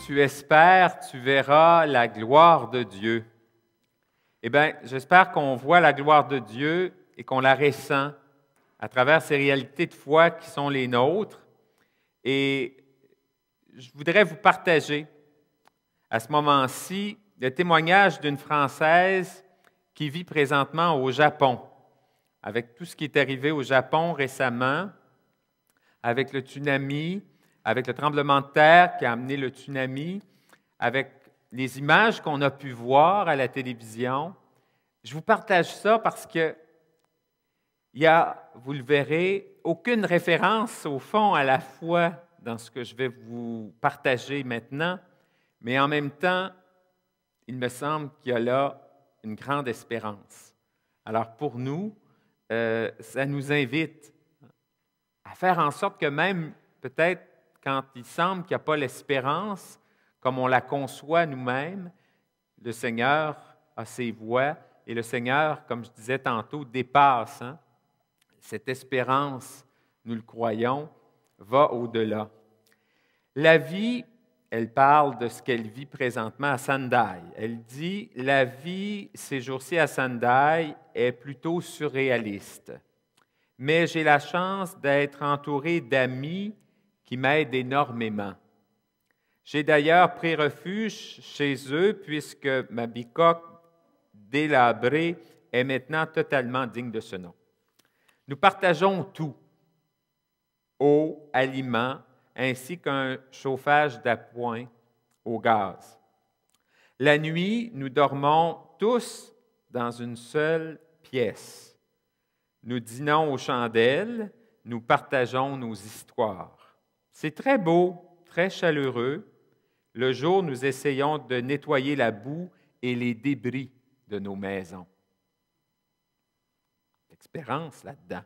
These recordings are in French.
tu espères, tu verras la gloire de Dieu. Eh bien, j'espère qu'on voit la gloire de Dieu et qu'on la ressent à travers ces réalités de foi qui sont les nôtres. Et je voudrais vous partager à ce moment-ci le témoignage d'une Française qui vit présentement au Japon, avec tout ce qui est arrivé au Japon récemment, avec le tsunami, avec le tremblement de terre qui a amené le tsunami, avec les images qu'on a pu voir à la télévision. Je vous partage ça parce que il y a, vous le verrez, aucune référence au fond à la foi dans ce que je vais vous partager maintenant, mais en même temps, il me semble qu'il y a là une grande espérance. Alors pour nous, ça nous invite à faire en sorte que même peut-être quand il semble qu'il n'y a pas l'espérance, comme on la conçoit nous-mêmes, le Seigneur a ses voies et le Seigneur, comme je disais tantôt, dépasse. Cette espérance, nous le croyons, va au-delà. La vie, elle parle de ce qu'elle vit présentement à Sendai. Elle dit, la vie ces jours-ci à Sendai est plutôt surréaliste. Mais j'ai la chance d'être entouré d'amis qui m'aident énormément. J'ai d'ailleurs pris refuge chez eux puisque ma bicoque délabrée est maintenant totalement digne de ce nom. Nous partageons tout, eau, aliments, ainsi qu'un chauffage d'appoint au gaz. La nuit, nous dormons tous dans une seule pièce. Nous dînons aux chandelles, nous partageons nos histoires. C'est très beau, très chaleureux. Le jour, nous essayons de nettoyer la boue et les débris de nos maisons. Expérience là-dedans.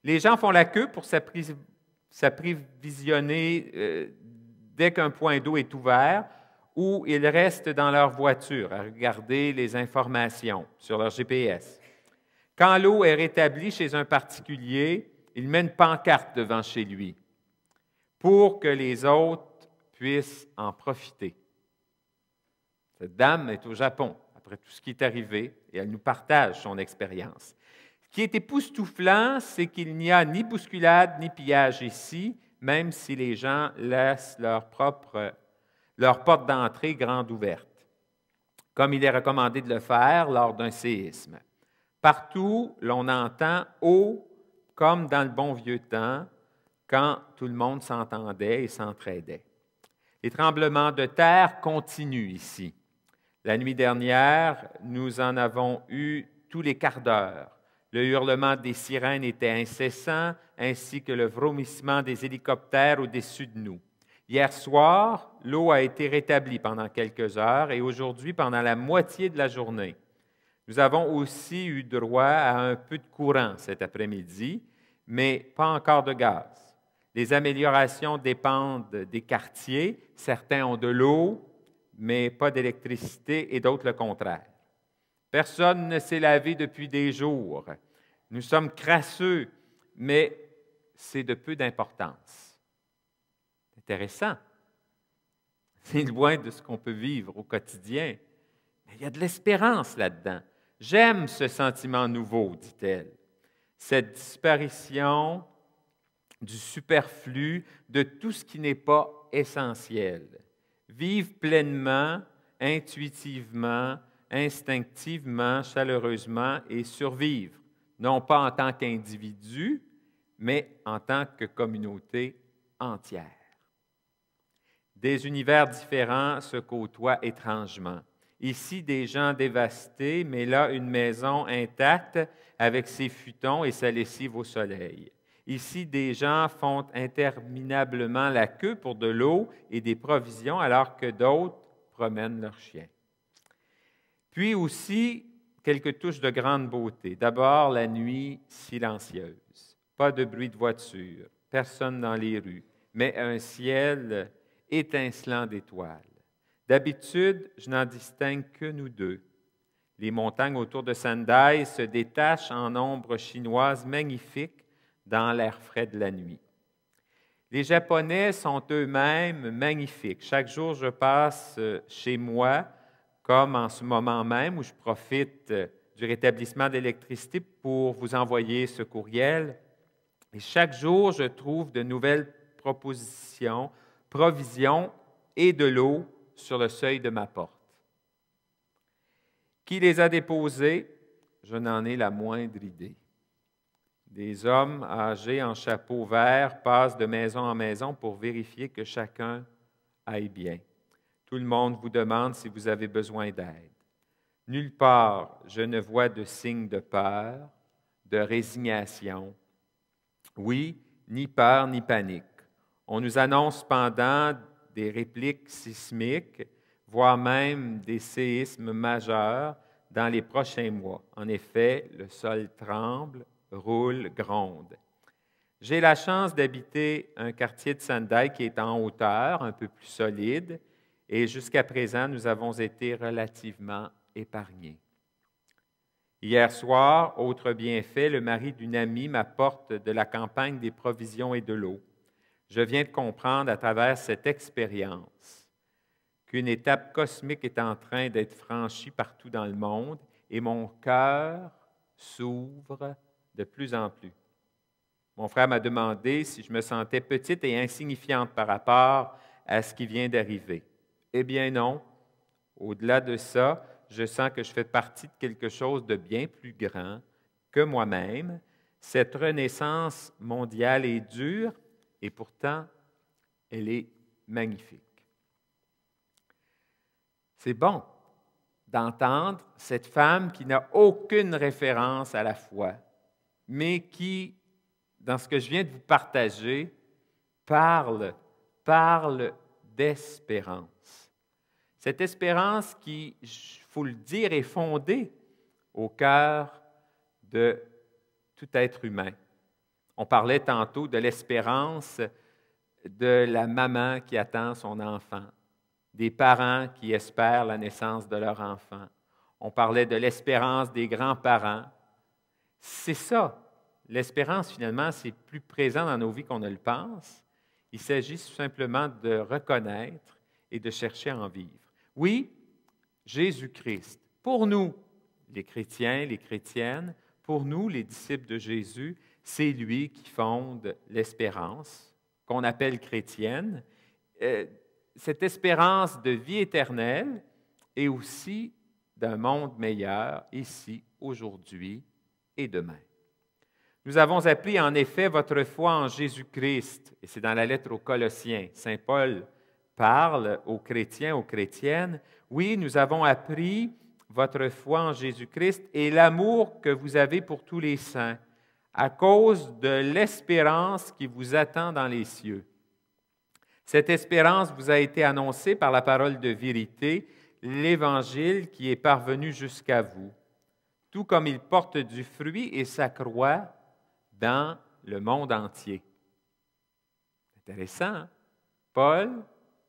Les gens font la queue pour s'approvisionner dès qu'un point d'eau est ouvert ou ils restent dans leur voiture à regarder les informations sur leur GPS. Quand l'eau est rétablie chez un particulier, il met une pancarte devant chez lui pour que les autres puissent en profiter. Cette dame est au Japon après tout ce qui est arrivé et elle nous partage son expérience. Ce qui est époustouflant, c'est qu'il n'y a ni bousculade ni pillage ici, même si les gens laissent leur porte d'entrée grande ouverte, comme il est recommandé de le faire lors d'un séisme. Partout, l'on entend « oh » comme dans le bon vieux temps, quand tout le monde s'entendait et s'entraidait. Les tremblements de terre continuent ici. La nuit dernière, nous en avons eu tous les quarts d'heure. Le hurlement des sirènes était incessant, ainsi que le vomissement des hélicoptères au-dessus de nous. Hier soir, l'eau a été rétablie pendant quelques heures et aujourd'hui pendant la moitié de la journée. Nous avons aussi eu droit à un peu de courant cet après-midi, mais pas encore de gaz. Les améliorations dépendent des quartiers. Certains ont de l'eau, mais pas d'électricité, et d'autres le contraire. Personne ne s'est lavé depuis des jours. Nous sommes crasseux, mais c'est de peu d'importance. Intéressant. C'est loin de ce qu'on peut vivre au quotidien. Mais il y a de l'espérance là-dedans. J'aime ce sentiment nouveau, dit-elle. Cette disparition du superflu, de tout ce qui n'est pas essentiel. Vivre pleinement, intuitivement, instinctivement, chaleureusement et survivre, non pas en tant qu'individu, mais en tant que communauté entière. Des univers différents se côtoient étrangement. Ici, des gens dévastés, mais là, une maison intacte avec ses futons et sa lessive au soleil. Ici, des gens font interminablement la queue pour de l'eau et des provisions, alors que d'autres promènent leurs chiens. Puis aussi, quelques touches de grande beauté. D'abord, la nuit silencieuse. Pas de bruit de voiture, personne dans les rues, mais un ciel étincelant d'étoiles. D'habitude, je n'en distingue que nous deux. Les montagnes autour de Sendai se détachent en ombres chinoises magnifiques dans l'air frais de la nuit. Les Japonais sont eux-mêmes magnifiques. Chaque jour, je passe chez moi, comme en ce moment même où je profite du rétablissement de l'électricité pour vous envoyer ce courriel. Et chaque jour, je trouve de nouvelles provisions et de l'eau sur le seuil de ma porte. Qui les a déposés? Je n'en ai la moindre idée. Des hommes âgés en chapeau vert passent de maison en maison pour vérifier que chacun aille bien. Tout le monde vous demande si vous avez besoin d'aide. Nulle part je ne vois de signes de peur, de résignation. Oui, ni peur ni panique. On nous annonce cependant des répliques sismiques, voire même des séismes majeurs dans les prochains mois. En effet, le sol tremble, roule, gronde. J'ai la chance d'habiter un quartier de Sendai qui est en hauteur, un peu plus solide, et jusqu'à présent, nous avons été relativement épargnés. Hier soir, autre bienfait, le mari d'une amie m'apporte de la campagne des provisions et de l'eau. Je viens de comprendre à travers cette expérience qu'une étape cosmique est en train d'être franchie partout dans le monde et mon cœur s'ouvre de plus en plus. Mon frère m'a demandé si je me sentais petite et insignifiante par rapport à ce qui vient d'arriver. Eh bien non. Au-delà de ça, je sens que je fais partie de quelque chose de bien plus grand que moi-même. Cette renaissance mondiale est dure et pourtant, elle est magnifique. C'est bon d'entendre cette femme qui n'a aucune référence à la foi, mais qui, dans ce que je viens de vous partager, parle d'espérance. Cette espérance qui, il faut le dire, est fondée au cœur de tout être humain. On parlait tantôt de l'espérance de la maman qui attend son enfant, des parents qui espèrent la naissance de leur enfant. On parlait de l'espérance des grands-parents. C'est ça. L'espérance, finalement, c'est plus présent dans nos vies qu'on ne le pense. Il s'agit tout simplement de reconnaître et de chercher à en vivre. Oui, Jésus-Christ, pour nous, les chrétiens, les chrétiennes, pour nous, les disciples de Jésus, c'est lui qui fonde l'espérance, qu'on appelle chrétienne, cette espérance de vie éternelle et aussi d'un monde meilleur ici, aujourd'hui et demain. Nous avons appris en effet votre foi en Jésus-Christ, et c'est dans la lettre aux Colossiens. Saint Paul parle aux chrétiens, aux chrétiennes. Oui, nous avons appris votre foi en Jésus-Christ et l'amour que vous avez pour tous les saints, à cause de l'espérance qui vous attend dans les cieux. Cette espérance vous a été annoncée par la parole de vérité, l'Évangile qui est parvenu jusqu'à vous, tout comme il porte du fruit et s'accroît dans le monde entier. Intéressant, hein? Paul,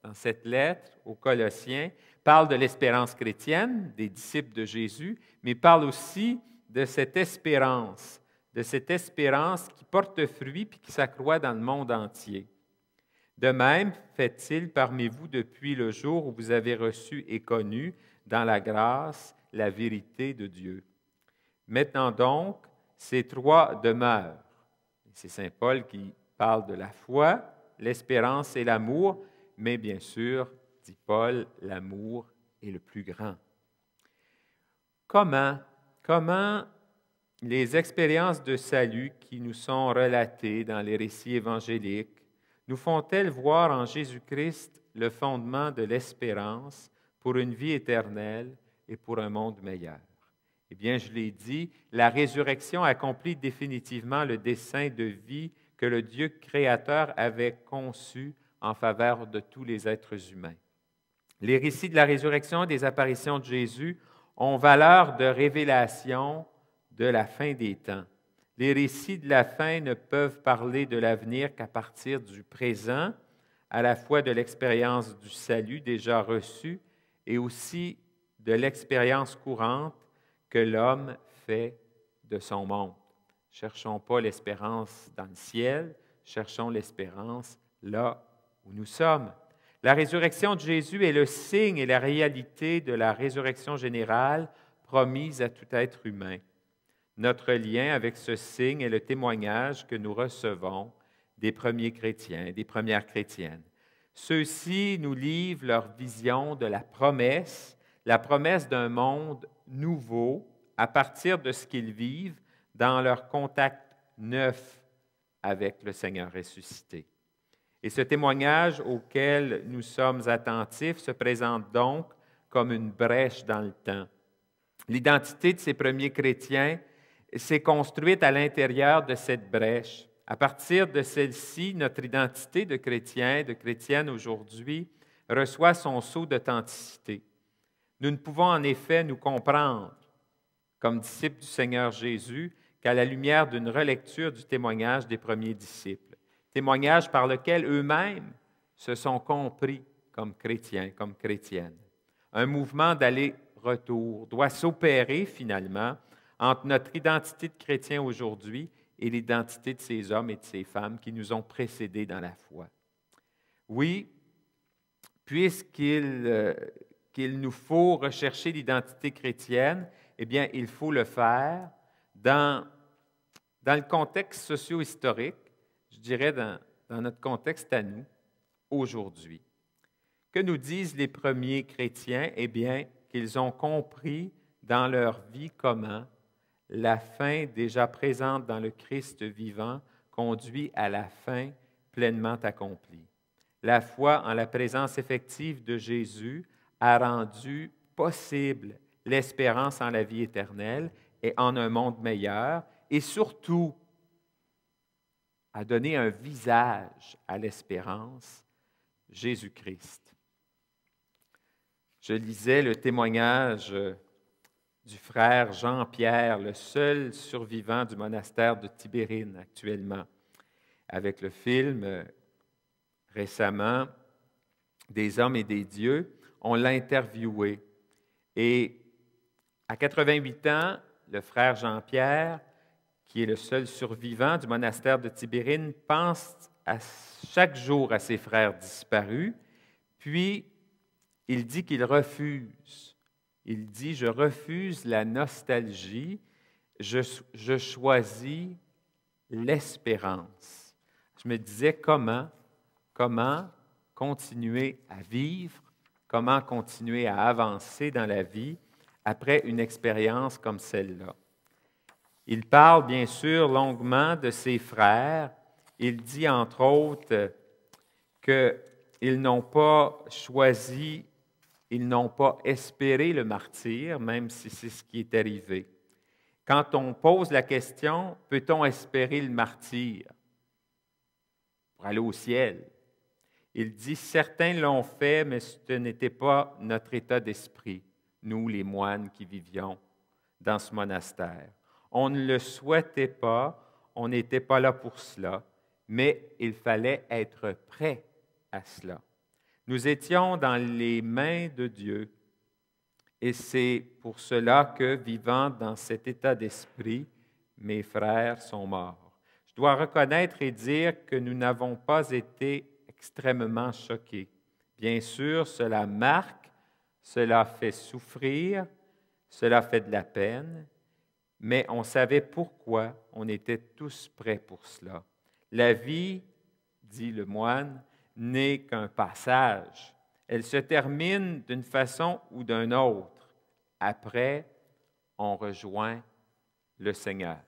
dans cette lettre aux Colossiens, parle de l'espérance chrétienne des disciples de Jésus, mais parle aussi de cette espérance qui porte fruit et qui s'accroît dans le monde entier. De même, fait-il parmi vous depuis le jour où vous avez reçu et connu dans la grâce la vérité de Dieu. Maintenant donc, ces trois demeurent. C'est saint Paul qui parle de la foi, l'espérance et l'amour, mais bien sûr, dit Paul, l'amour est le plus grand. Comment les expériences de salut qui nous sont relatées dans les récits évangéliques nous font-elles voir en Jésus-Christ le fondement de l'espérance pour une vie éternelle et pour un monde meilleur? Eh bien, je l'ai dit, la résurrection accomplit définitivement le dessein de vie que le Dieu créateur avait conçu en faveur de tous les êtres humains. Les récits de la résurrection et des apparitions de Jésus ont valeur de révélation de la fin des temps. Les récits de la fin ne peuvent parler de l'avenir qu'à partir du présent, à la fois de l'expérience du salut déjà reçu et aussi de l'expérience courante que l'homme fait de son monde. Cherchons pas l'espérance dans le ciel, cherchons l'espérance là où nous sommes. La résurrection de Jésus est le signe et la réalité de la résurrection générale promise à tout être humain. Notre lien avec ce signe est le témoignage que nous recevons des premiers chrétiens, des premières chrétiennes. Ceux-ci nous livrent leur vision de la promesse d'un monde nouveau à partir de ce qu'ils vivent dans leur contact neuf avec le Seigneur ressuscité. Et ce témoignage auquel nous sommes attentifs se présente donc comme une brèche dans le temps. L'identité de ces premiers chrétiens s'est construite à l'intérieur de cette brèche. À partir de celle-ci, notre identité de chrétien, de chrétienne aujourd'hui, reçoit son sceau d'authenticité. Nous ne pouvons en effet nous comprendre comme disciples du Seigneur Jésus qu'à la lumière d'une relecture du témoignage des premiers disciples, témoignage par lequel eux-mêmes se sont compris comme chrétiens, comme chrétiennes. Un mouvement d'aller-retour doit s'opérer finalement entre notre identité de chrétien aujourd'hui et l'identité de ces hommes et de ces femmes qui nous ont précédés dans la foi. Oui, puisqu'il nous faut rechercher l'identité chrétienne, eh bien, il faut le faire dans le contexte socio-historique, je dirais dans notre contexte à nous, aujourd'hui. Que nous disent les premiers chrétiens? Eh bien, qu'ils ont compris dans leur vie comment la fin déjà présente dans le Christ vivant conduit à la fin pleinement accomplie. La foi en la présence effective de Jésus a rendu possible l'espérance en la vie éternelle et en un monde meilleur, et surtout a donné un visage à l'espérance, Jésus-Christ. Je lisais le témoignage du frère Jean-Pierre, le seul survivant du monastère de Tibérine actuellement, avec le film récemment Des hommes et des dieux. On l'a interviewé. Et à 88 ans, le frère Jean-Pierre, qui est le seul survivant du monastère de Tibérine, pense chaque jour à ses frères disparus, puis il dit qu'il refuse. Il dit « Je refuse la nostalgie, je choisis l'espérance. » Je me disais comment continuer à vivre, comment continuer à avancer dans la vie après une expérience comme celle-là. Il parle bien sûr longuement de ses frères. Il dit entre autres qu'ils n'ont pas choisi, ils n'ont pas espéré le martyre, même si c'est ce qui est arrivé. Quand on pose la question, peut-on espérer le martyre pour aller au ciel? Il dit, certains l'ont fait, mais ce n'était pas notre état d'esprit, nous les moines qui vivions dans ce monastère. On ne le souhaitait pas, on n'était pas là pour cela, mais il fallait être prêt à cela. Nous étions dans les mains de Dieu et c'est pour cela que, vivant dans cet état d'esprit, mes frères sont morts. Je dois reconnaître et dire que nous n'avons pas été extrêmement choqués. Bien sûr, cela marque, cela fait souffrir, cela fait de la peine, mais on savait pourquoi on était tous prêts pour cela. La vie, dit le moine, n'est qu'un passage. Elle se termine d'une façon ou d'une autre. Après, on rejoint le Seigneur.